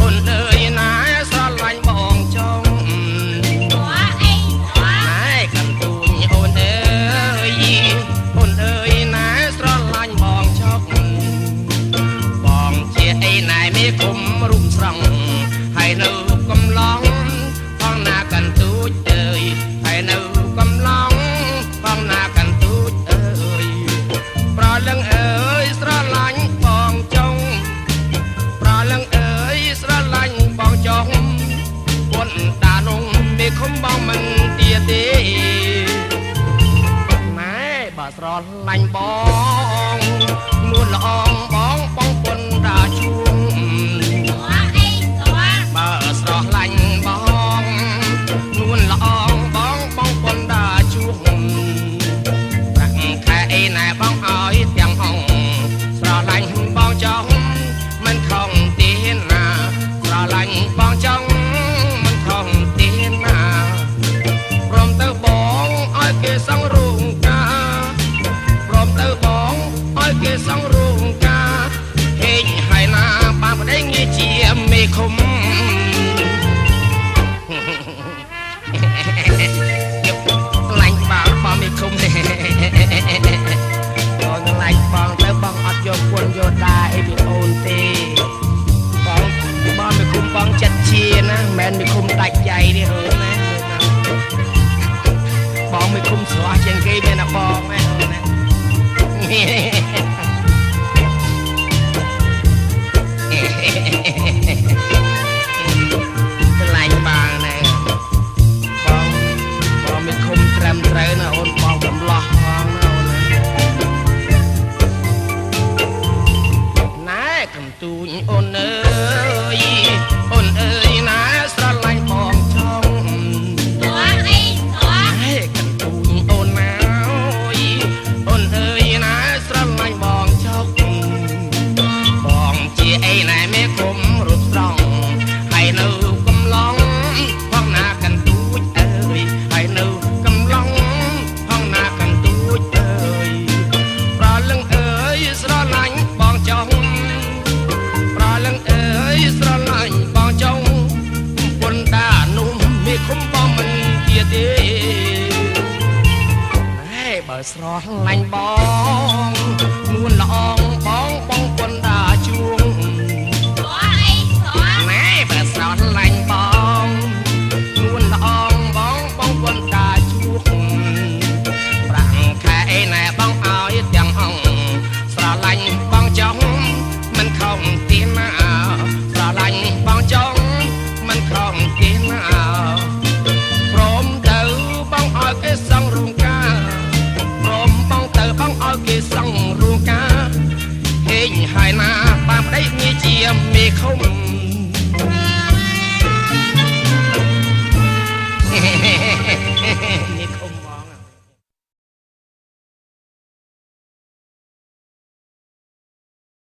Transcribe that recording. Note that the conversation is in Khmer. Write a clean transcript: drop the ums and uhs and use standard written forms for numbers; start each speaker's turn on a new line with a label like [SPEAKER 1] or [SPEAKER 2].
[SPEAKER 1] អូនអើយណាស្រឡាញ់បងចង់ណែកាន់ទូញអូនអើយអូនអើយណាស្រឡាញ់បងចង់បងជាអីណែមេគុំរូបស្រង់ហើយនៅកំឡងផងណាកាន់ទូចអើយហើយនៅកំឡងផងណាកាន់ទូចអើយប្រលឹងអើយស្រឡាញ់បងចង់ប្រលឹងអើយស្រឡាញ់បងចង់ពុនតានងមេឃុំបងមិនទាទេណែបើស្រឡាញ់បងនួនល្អងបងបងពុនតាជួងបើស្រឡាញ់បងនួនល្អងបងបងពុនតាជួងប្រាក់ខែអីណែបងឲ្យទាំងហងស្រឡាញ់បងចង់មិនខំទេណាស្រឡាញ់បងចង់មិនខំទេណាព្រមទៅបងឲ្យគេសង់រោងការព្រមទៅបងឲ្យគេសង់រោងការហេងហើយណាបានប្តីងាយជាមេឃុំឡាញ់បាល់បងមេឃុំបងឡាញ់បងទៅបងអត់យកពុនយកដាអីពីអូនទេបងមេឃុំបងចិត្តជាណាមិនមែនមេឃុំដាច់យ៉ៃទេអូនណាបងមេឃុំស្រស់ជាងគេមានណាបងណាអូនណាឆ្លាញ់បងណាបងមេឃុំត្រឹមត្រូវណាអូនបងកំឡោះផងណាអូនណែកំទូញអូនអើយអូនអើយណាស្រឡាញ់បងចង់កំទូញអូនណាអូនអើយណាស្រឡាញ់បងចង់បងជាអីណែមេឃុំរូបស្រង់ហើយនៅកំឡងផងណាកាន់ទូចអើយហើយនៅកំឡងផងណាកាន់ទូចអើយប្រលឹងអើយស្រឡាញ់បងចង់ប្រលឹងអើយស្រឡាញ់បងចង់ពុនដានោះមេឃុំបងមិនទាទេហេបើស្រឡាញ់បង